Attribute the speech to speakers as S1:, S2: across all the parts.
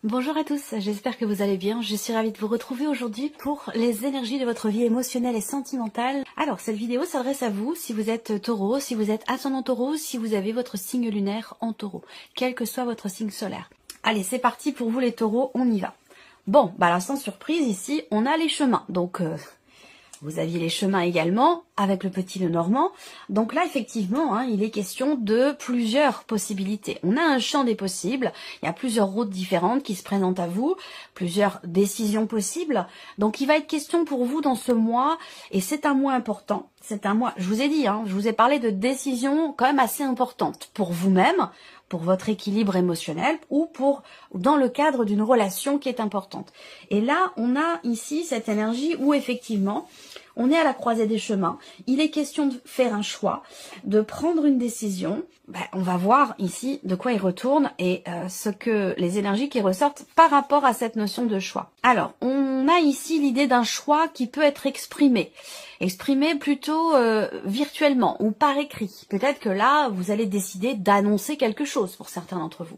S1: Bonjour à tous, j'espère que vous allez bien. Je suis ravie de vous retrouver aujourd'hui pour les énergies de votre vie émotionnelle et sentimentale. Alors, cette vidéo s'adresse à vous si vous êtes taureau, si vous êtes ascendant taureau, si vous avez votre signe lunaire en taureau, quel que soit votre signe solaire. Allez, c'est parti pour vous les taureaux, on y va. Bon, bah alors sans surprise, ici, on a les chemins. Donc, vous aviez les chemins également, avec le petit Lenormand. Donc là, effectivement, il est question de plusieurs possibilités. On a un champ des possibles, il y a plusieurs routes différentes qui se présentent à vous, plusieurs décisions possibles. Donc il va être question pour vous dans ce mois, et c'est un mois important. C'est un mois, je vous ai dit, je vous ai parlé de décisions quand même assez importantes pour vous-même, pour votre équilibre émotionnel ou dans le cadre d'une relation qui est importante. Et là, on a ici cette énergie où effectivement, on est à la croisée des chemins. Il est question de faire un choix, de prendre une décision. On va voir ici de quoi il retourne et ce que les énergies qui ressortent par rapport à cette notion de choix. Alors, on a ici l'idée d'un choix qui peut être exprimé plutôt virtuellement ou par écrit. Peut-être que là, vous allez décider d'annoncer quelque chose pour certains d'entre vous.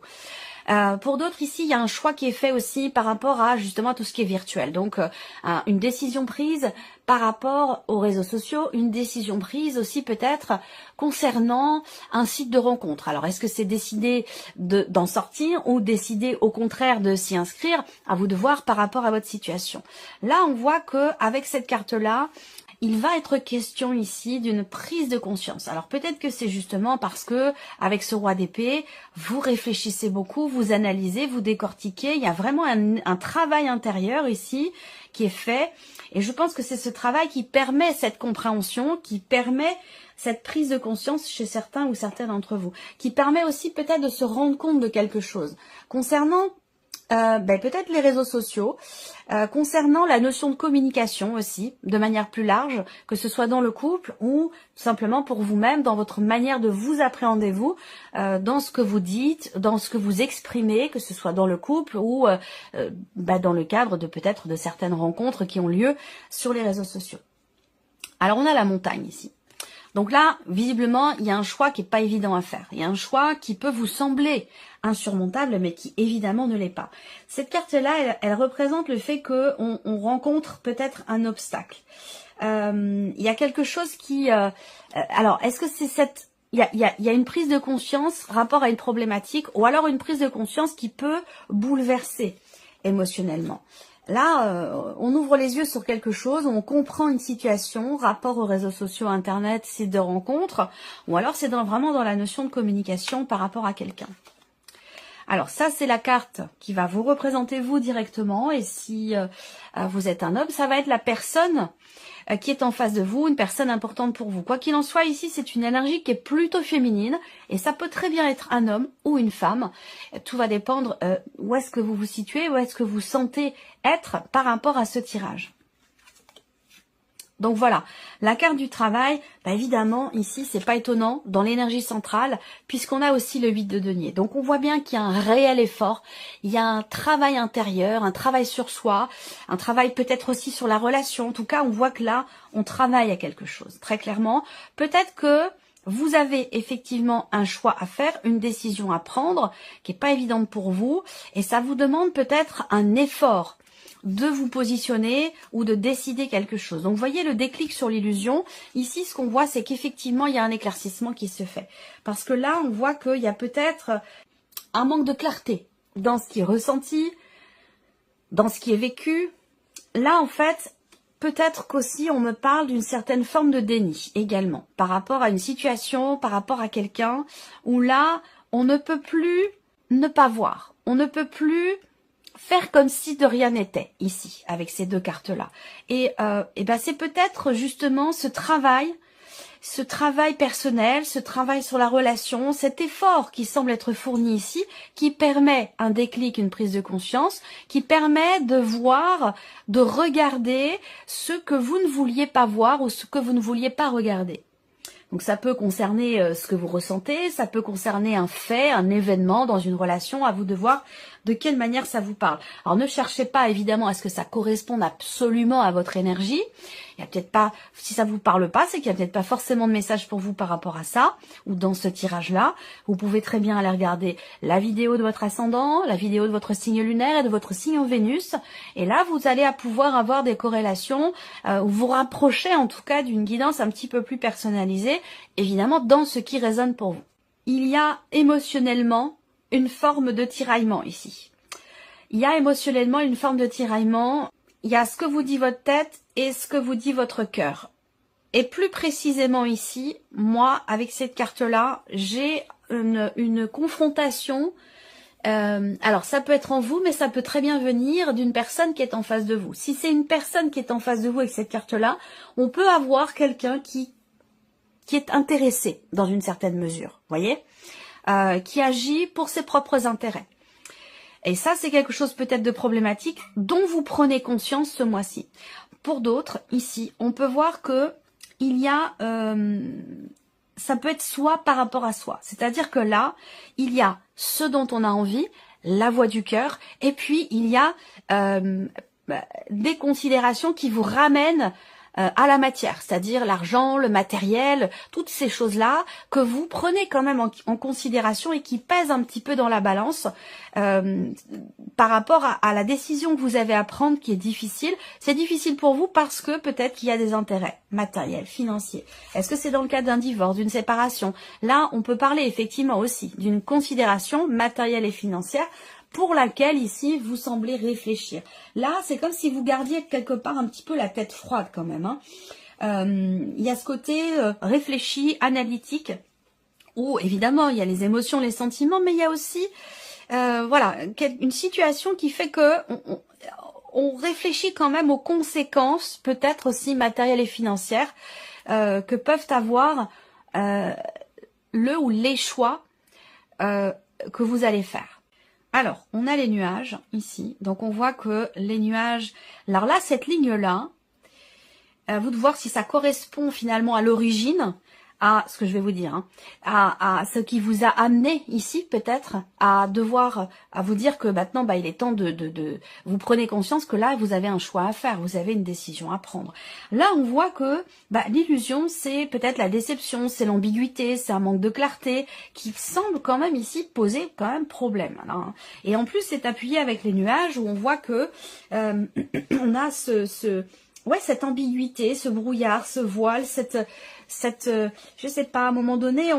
S1: Pour d'autres ici, il y a un choix qui est fait aussi par rapport à justement tout ce qui est virtuel. Donc une décision prise par rapport aux réseaux sociaux, une décision prise aussi peut-être concernant un site de rencontre. Alors est-ce que c'est décider d'en sortir ou décider au contraire de s'y inscrire? À vous de voir par rapport à votre situation. Là, on voit que avec cette carte-là, il va être question ici d'une prise de conscience. Alors peut-être que c'est justement parce que avec ce roi d'épée, vous réfléchissez beaucoup, vous analysez, vous décortiquez. Il y a vraiment un travail intérieur ici qui est fait. Et je pense que c'est ce travail qui permet cette compréhension, qui permet cette prise de conscience chez certains ou certaines d'entre vous, qui permet aussi peut-être de se rendre compte de quelque chose. Concernant peut-être les réseaux sociaux, concernant la notion de communication aussi, de manière plus large, que ce soit dans le couple ou tout simplement pour vous-même, dans votre manière de vous appréhender vous, dans ce que vous dites, dans ce que vous exprimez, que ce soit dans le couple ou dans le cadre de peut-être de certaines rencontres qui ont lieu sur les réseaux sociaux. Alors on a la montagne ici. Donc là, visiblement, il y a un choix qui n'est pas évident à faire. Il y a un choix qui peut vous sembler insurmontable, mais qui évidemment ne l'est pas. Cette carte-là, elle représente le fait qu'on rencontre peut-être un obstacle. Il y a quelque chose qui... alors, est-ce que c'est cette... Il y a une prise de conscience rapport à une problématique, ou alors une prise de conscience qui peut bouleverser émotionnellement. Là, on ouvre les yeux sur quelque chose, on comprend une situation, rapport aux réseaux sociaux, internet, sites de rencontres, ou alors c'est vraiment dans la notion de communication par rapport à quelqu'un. Alors ça, c'est la carte qui va vous représenter vous directement, et si vous êtes un homme, ça va être la personne qui est en face de vous, une personne importante pour vous. Quoi qu'il en soit, ici, c'est une énergie qui est plutôt féminine, et ça peut très bien être un homme ou une femme. Tout va dépendre où est-ce que vous vous situez, où est-ce que vous sentez être par rapport à ce tirage. Donc voilà, la carte du travail, évidemment, ici, c'est pas étonnant, dans l'énergie centrale, puisqu'on a aussi le 8 de denier. Donc on voit bien qu'il y a un réel effort, il y a un travail intérieur, un travail sur soi, un travail peut-être aussi sur la relation. En tout cas, on voit que là, on travaille à quelque chose, très clairement. Peut-être que vous avez effectivement un choix à faire, une décision à prendre, qui n'est pas évidente pour vous, et ça vous demande peut-être un effort de vous positionner ou de décider quelque chose. Donc vous voyez le déclic sur l'illusion. Ici, ce qu'on voit, c'est qu'effectivement, il y a un éclaircissement qui se fait. Parce que là, on voit qu'il y a peut-être un manque de clarté dans ce qui est ressenti, dans ce qui est vécu. Là, en fait, peut-être qu'aussi, on me parle d'une certaine forme de déni également, par rapport à une situation, par rapport à quelqu'un, où là, on ne peut plus ne pas voir. On ne peut plus faire comme si de rien n'était ici, avec ces deux cartes-là. Et c'est peut-être justement ce travail personnel, ce travail sur la relation, cet effort qui semble être fourni ici, qui permet un déclic, une prise de conscience, qui permet de voir, de regarder ce que vous ne vouliez pas voir ou ce que vous ne vouliez pas regarder. Donc ça peut concerner ce que vous ressentez, ça peut concerner un fait, un événement dans une relation, à vous de voir de quelle manière ça vous parle. Alors ne cherchez pas évidemment à ce que ça corresponde absolument à votre énergie. Il y a peut-être pas, si ça vous parle pas, c'est qu'il y a peut-être pas forcément de message pour vous par rapport à ça, ou dans ce tirage-là. Vous pouvez très bien aller regarder la vidéo de votre ascendant, la vidéo de votre signe lunaire et de votre signe en Vénus. Et là, vous allez pouvoir avoir des corrélations, ou vous rapprocher en tout cas d'une guidance un petit peu plus personnalisée, évidemment dans ce qui résonne pour vous. Il y a émotionnellement une forme de tiraillement ici. Il y a émotionnellement une forme de tiraillement. Il y a ce que vous dit votre tête et ce que vous dit votre cœur. Et plus précisément ici, moi, avec cette carte-là, j'ai une confrontation. Alors, ça peut être en vous, mais ça peut très bien venir d'une personne qui est en face de vous. Si c'est une personne qui est en face de vous avec cette carte-là, on peut avoir quelqu'un qui est intéressé dans une certaine mesure, voyez, qui agit pour ses propres intérêts. Et ça, c'est quelque chose peut-être de problématique dont vous prenez conscience ce mois-ci. Pour d'autres, ici, on peut voir que il y a, ça peut être soi par rapport à soi. C'est-à-dire que là, il y a ce dont on a envie, la voix du cœur, et puis il y a des considérations qui vous ramènent à la matière, c'est-à-dire l'argent, le matériel, toutes ces choses-là que vous prenez quand même en considération et qui pèsent un petit peu dans la balance par rapport à la décision que vous avez à prendre qui est difficile. C'est difficile pour vous parce que peut-être qu'il y a des intérêts matériels, financiers. Est-ce que c'est dans le cadre d'un divorce, d'une séparation? Là, on peut parler effectivement aussi d'une considération matérielle et financière pour laquelle ici vous semblez réfléchir. Là, c'est comme si vous gardiez quelque part un petit peu la tête froide quand même. Il y a ce côté réfléchi, analytique, où évidemment il y a les émotions, les sentiments, mais il y a aussi voilà, une situation qui fait que on réfléchit quand même aux conséquences, peut-être aussi matérielles et financières, que peuvent avoir le ou les choix que vous allez faire. Alors, on a les nuages ici, donc on voit que les nuages, alors là, cette ligne-là, à vous de voir si ça correspond finalement à l'origine, à ce que je vais vous dire, à ce qui vous a amené ici peut-être à devoir, à vous dire que maintenant il est temps de vous prenez conscience que là vous avez un choix à faire, vous avez une décision à prendre. Là on voit que l'illusion c'est peut-être la déception, c'est l'ambiguïté, c'est un manque de clarté qui semble quand même ici poser quand même problème. Et en plus c'est appuyé avec les nuages où on voit que on a cette ambiguïté, ce brouillard, ce voile, je sais pas, à un moment donné,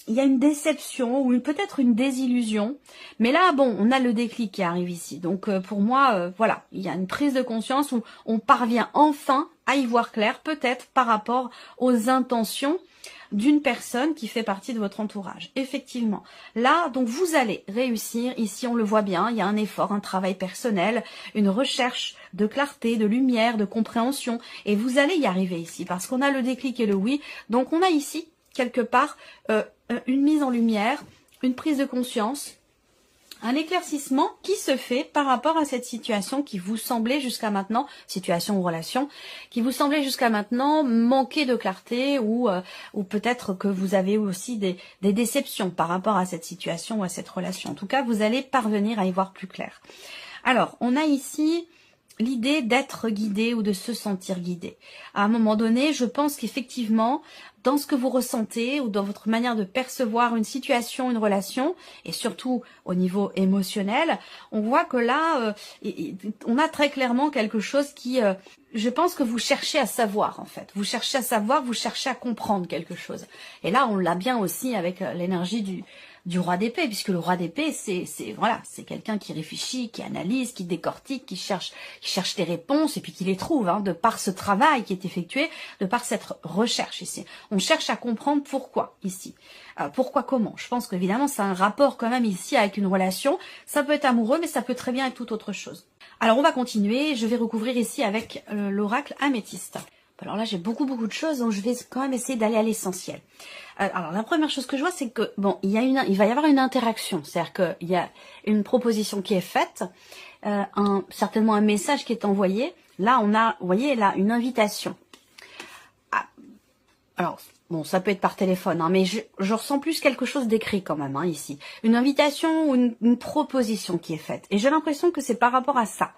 S1: il y a une déception ou peut-être une désillusion. Mais là, bon, on a le déclic qui arrive ici. Donc, pour moi, voilà, il y a une prise de conscience où on parvient enfin à y voir clair, peut-être par rapport aux intentions d'une personne qui fait partie de votre entourage. Effectivement. Là, donc, vous allez réussir. Ici, on le voit bien, il y a un effort, un travail personnel, une recherche de clarté, de lumière, de compréhension. Et vous allez y arriver ici, parce qu'on a le déclic et le oui. Donc, on a ici, quelque part, une mise en lumière, une prise de conscience, un éclaircissement qui se fait par rapport à cette situation qui vous semblait jusqu'à maintenant, situation ou relation, qui vous semblait jusqu'à maintenant manquer de clarté ou peut-être que vous avez aussi des déceptions par rapport à cette situation ou à cette relation. En tout cas, vous allez parvenir à y voir plus clair. Alors, on a ici l'idée d'être guidé ou de se sentir guidé. À un moment donné, je pense qu'effectivement, dans ce que vous ressentez ou dans votre manière de percevoir une situation, une relation, et surtout au niveau émotionnel, on voit que là, on a très clairement quelque chose qui, je pense que vous cherchez à savoir en fait. Vous cherchez à savoir, vous cherchez à comprendre quelque chose. Et là, on l'a bien aussi avec l'énergie du roi d'épée, puisque le roi d'épée, c'est quelqu'un qui réfléchit, qui analyse, qui décortique, qui cherche des réponses et puis qui les trouve, de par ce travail qui est effectué, de par cette recherche ici. On cherche à comprendre pourquoi ici. Pourquoi, comment. Je pense qu'évidemment, c'est un rapport quand même ici avec une relation. Ça peut être amoureux, mais ça peut très bien être toute autre chose. Alors, on va continuer. Je vais recouvrir ici avec l'oracle améthyste. Alors là, j'ai beaucoup de choses, donc je vais quand même essayer d'aller à l'essentiel. Alors, la première chose que je vois, c'est que, bon, il va y avoir une interaction. C'est-à-dire qu'il y a une proposition qui est faite, certainement un message qui est envoyé. Là, on a, vous voyez, là, une invitation. Alors, Bon, ça peut être par téléphone, hein, mais je ressens plus quelque chose d'écrit quand même, hein, ici. Une invitation ou une proposition qui est faite. Et j'ai l'impression que c'est par rapport à ça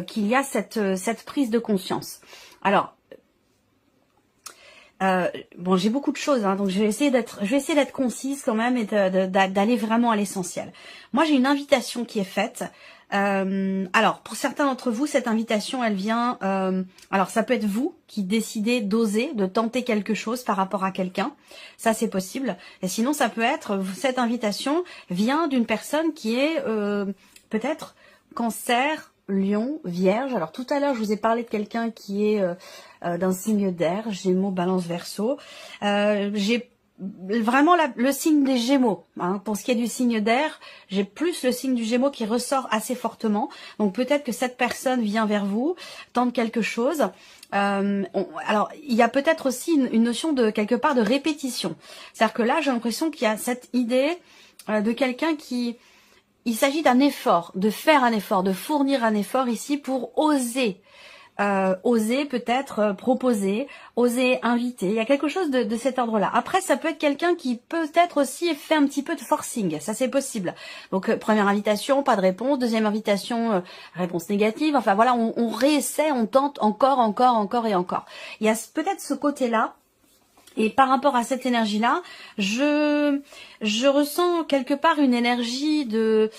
S1: qu'il y a cette prise de conscience. Alors, bon, j'ai beaucoup de choses, hein, donc je vais essayer d'être concise quand même et d'aller vraiment à l'essentiel. Moi, j'ai une invitation qui est faite. Alors, pour certains d'entre vous, cette invitation, elle vient... alors, ça peut être vous qui décidez d'oser, de tenter quelque chose par rapport à quelqu'un. Ça, c'est possible. Et sinon, ça peut être... Cette invitation vient d'une personne qui est peut-être Cancer, Lion, Vierge. Alors, tout à l'heure, je vous ai parlé de quelqu'un qui est d'un signe d'air, Gémeaux, Balance, Verseau. J'ai vraiment le signe des Gémeaux, hein. Pour ce qui est du signe d'air, j'ai plus le signe du Gémeaux qui ressort assez fortement. Donc peut-être que cette personne vient vers vous, tente quelque chose. Alors il y a peut-être aussi une notion de quelque part de répétition. C'est-à-dire que là j'ai l'impression qu'il y a cette idée de quelqu'un qui... Il s'agit d'un effort, de faire un effort, de fournir un effort ici pour oser. Oser peut-être proposer, oser inviter. Il y a quelque chose de cet ordre-là. Après, ça peut être quelqu'un qui peut-être aussi fait un petit peu de forcing. Ça, c'est possible. Donc, première invitation, pas de réponse. Deuxième invitation, réponse négative. Enfin, voilà, on réessaie, on tente encore et encore. Il y a peut-être ce côté-là. Et par rapport à cette énergie-là, je ressens quelque part une énergie de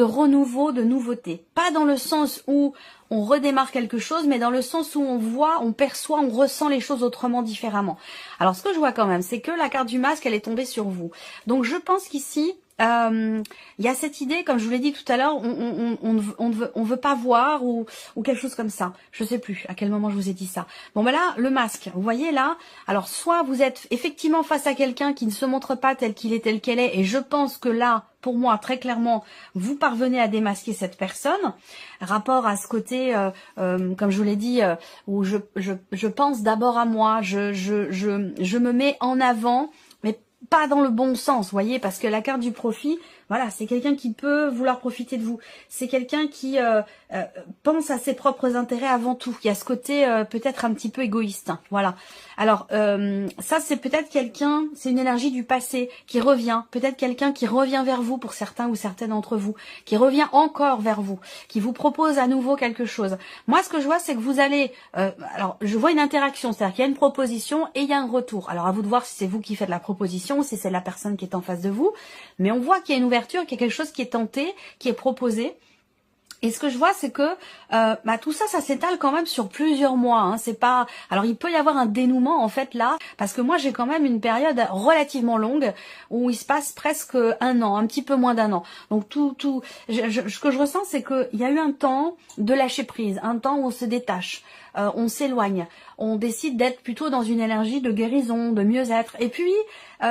S1: renouveau, de nouveauté. Pas dans le sens où on redémarre quelque chose, mais dans le sens où on voit, on perçoit, on ressent les choses autrement, différemment. Alors, ce que je vois quand même, c'est que la carte du masque, elle est tombée sur vous. Donc, je pense qu'ici, il y a cette idée, comme je vous l'ai dit tout à l'heure, on veut pas voir ou quelque chose comme ça. Je sais plus à quel moment je vous ai dit ça. Bon ben là, le masque, vous voyez là, alors soit vous êtes effectivement face à quelqu'un qui ne se montre pas tel qu'il est, tel qu'elle est, et je pense que là, pour moi, très clairement, vous parvenez à démasquer cette personne. Rapport à ce côté, comme je vous l'ai dit, où je pense d'abord à moi, je me mets en avant, mais pas dans le bon sens, vous voyez, parce que la carte du profit, voilà, c'est quelqu'un qui peut vouloir profiter de vous. C'est quelqu'un qui pense à ses propres intérêts avant tout. Il y a ce côté peut-être un petit peu égoïste, hein, voilà. Alors, ça, c'est peut-être quelqu'un, c'est une énergie du passé qui revient. Peut-être quelqu'un qui revient vers vous pour certains ou certaines d'entre vous, qui revient encore vers vous, qui vous propose à nouveau quelque chose. Moi, ce que je vois, c'est que vous allez... alors, je vois une interaction, c'est-à-dire qu'il y a une proposition et il y a un retour. Alors, à vous de voir si c'est vous qui faites la proposition, si c'est la personne qui est en face de vous. Mais on voit qu'il y a une ouverture, qu'il y a quelque chose qui est tenté, qui est proposé. Et ce que je vois, c'est que tout ça, ça s'étale quand même sur plusieurs mois. Hein. C'est pas. Alors, il peut y avoir un dénouement en fait là, parce que moi, j'ai quand même une période relativement longue où il se passe presque un an, un petit peu moins d'un an. Donc ce que je ressens, c'est qu'il y a eu un temps de lâcher prise, un temps où on se détache, on s'éloigne, on décide d'être plutôt dans une énergie de guérison, de mieux-être. Et puis,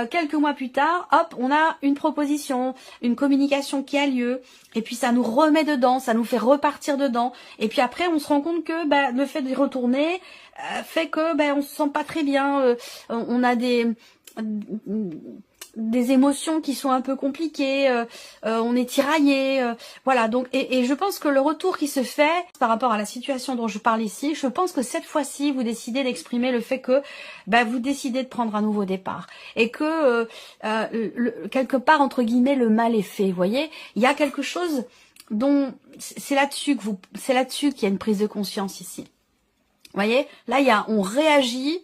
S1: quelques mois plus tard, hop, on a une proposition, une communication qui a lieu, et puis ça nous remet dedans, ça nous fait repartir dedans. Et puis après, on se rend compte que le fait d'y retourner fait que on se sent pas très bien, on a des émotions qui sont un peu compliquées, on est tiraillé, voilà. Donc et je pense que le retour qui se fait par rapport à la situation dont je parle ici, je pense que cette fois-ci vous décidez d'exprimer le fait que vous décidez de prendre un nouveau départ et que quelque part entre guillemets le mal est fait. Vous voyez, il y a quelque chose dont c'est là-dessus qu'il y a une prise de conscience ici. Vous voyez, là on réagit.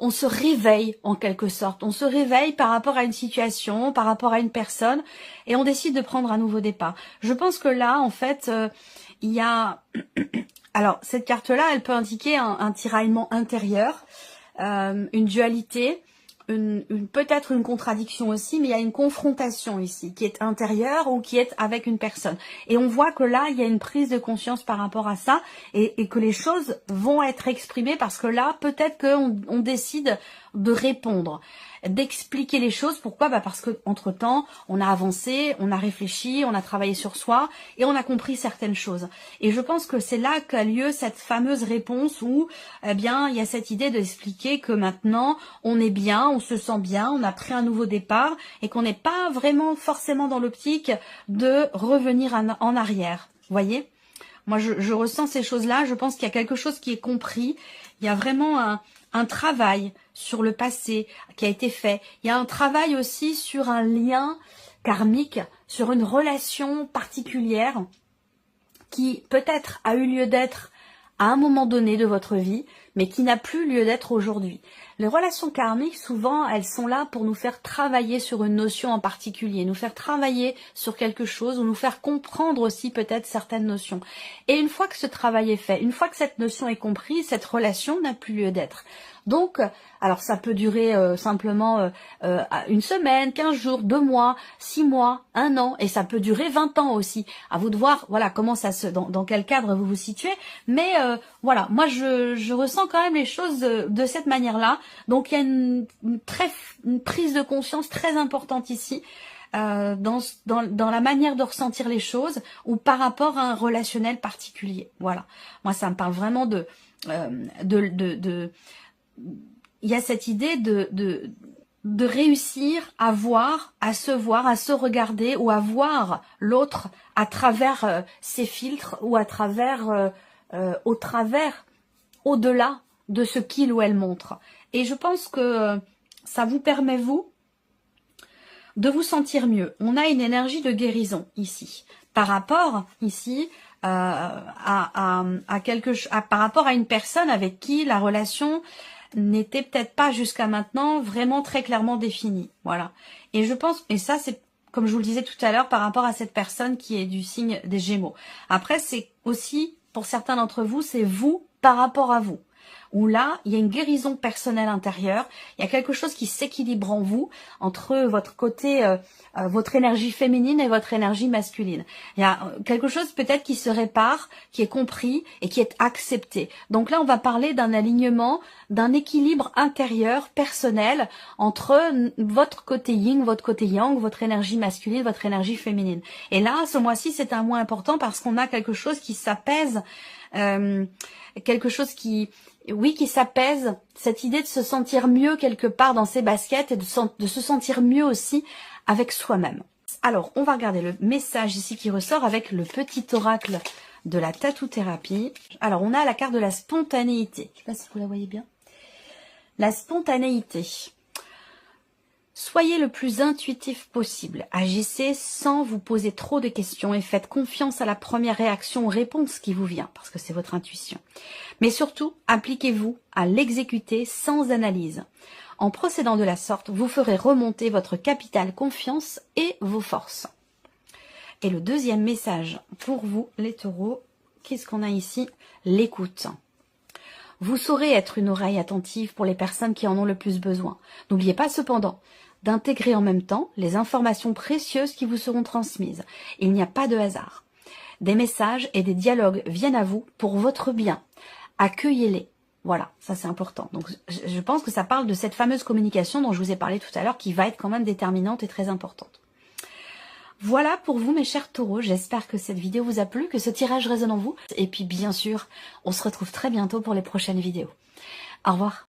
S1: On se réveille en quelque sorte, on se réveille par rapport à une situation, par rapport à une personne, et on décide de prendre un nouveau départ. Je pense que là, en fait, il y a... Alors, cette carte-là, elle peut indiquer un tiraillement intérieur, une dualité, peut-être une contradiction aussi, mais il y a une confrontation ici, qui est intérieure ou qui est avec une personne. Et on voit que là, il y a une prise de conscience par rapport à ça, et que les choses vont être exprimées, parce que là, peut-être qu'on décide de répondre, d'expliquer les choses. Pourquoi ? Parce que entre temps, on a avancé, on a réfléchi, on a travaillé sur soi, et on a compris certaines choses. Et je pense que c'est là qu'a lieu cette fameuse réponse où, il y a cette idée d'expliquer que maintenant, on est bien, on se sent bien, on a pris un nouveau départ, et qu'on n'est pas vraiment forcément dans l'optique de revenir en arrière. Vous voyez ? Moi, je ressens ces choses-là, je pense qu'il y a quelque chose qui est compris, il y a vraiment un travail sur le passé qui a été fait. Il y a un travail aussi sur un lien karmique, sur une relation particulière qui peut-être a eu lieu d'être à un moment donné de votre vie, mais qui n'a plus lieu d'être aujourd'hui. Les relations karmiques, souvent, elles sont là pour nous faire travailler sur une notion en particulier, nous faire travailler sur quelque chose ou nous faire comprendre aussi peut-être certaines notions. Et une fois que ce travail est fait, une fois que cette notion est comprise, cette relation n'a plus lieu d'être. Donc, alors ça peut durer simplement une semaine, 15 jours, 2 mois, 6 mois, 1 an, et ça peut durer 20 ans aussi. À vous de voir, voilà, comment ça se, dans quel cadre vous vous situez. Mais voilà, moi je ressens quand même les choses de cette manière-là. Donc il y a une prise de conscience très importante ici. Dans la manière de ressentir les choses ou par rapport à un relationnel particulier. Voilà, moi ça me parle vraiment il y a cette idée de réussir à voir, à se regarder ou à voir l'autre à travers ses filtres ou à travers, au-delà de ce qu'il ou elle montre. Et je pense que ça vous permet, vous, de vous sentir mieux. On a une énergie de guérison ici, par rapport ici par rapport à une personne avec qui la relation n'était peut-être pas jusqu'à maintenant vraiment très clairement définie. Voilà. Et je pense, et ça c'est comme je vous le disais tout à l'heure, par rapport à cette personne qui est du signe des Gémeaux. Après, c'est aussi, pour certains d'entre vous, c'est vous par rapport à vous. Où là, il y a une guérison personnelle intérieure, il y a quelque chose qui s'équilibre en vous, entre votre côté, votre énergie féminine et votre énergie masculine. Il y a quelque chose peut-être qui se répare, qui est compris et qui est accepté. Donc là, on va parler d'un alignement, d'un équilibre intérieur, personnel, entre votre côté yin, votre côté yang, votre énergie masculine, votre énergie féminine. Et là, ce mois-ci, c'est un mois important parce qu'on a quelque chose qui s'apaise, quelque chose qui s'apaise, cette idée de se sentir mieux quelque part dans ses baskets et de se sentir mieux aussi avec soi-même. Alors, on va regarder le message ici qui ressort avec le petit oracle de la tattoo-thérapie. Alors, on a la carte de la spontanéité. Je ne sais pas si vous la voyez bien. La spontanéité. Soyez le plus intuitif possible. Agissez sans vous poser trop de questions et faites confiance à la première réaction ou réponse qui vous vient, parce que c'est votre intuition. Mais surtout, appliquez-vous à l'exécuter sans analyse. En procédant de la sorte, vous ferez remonter votre capital confiance et vos forces. Et le deuxième message pour vous, les taureaux, qu'est-ce qu'on a ici? L'écoute. Vous saurez être une oreille attentive pour les personnes qui en ont le plus besoin. N'oubliez pas cependant d'intégrer en même temps les informations précieuses qui vous seront transmises. Il n'y a pas de hasard. Des messages et des dialogues viennent à vous pour votre bien. Accueillez-les. Voilà, ça c'est important. Donc je pense que ça parle de cette fameuse communication dont je vous ai parlé tout à l'heure qui va être quand même déterminante et très importante. Voilà pour vous mes chers taureaux, j'espère que cette vidéo vous a plu, que ce tirage résonne en vous. Et puis bien sûr, on se retrouve très bientôt pour les prochaines vidéos. Au revoir.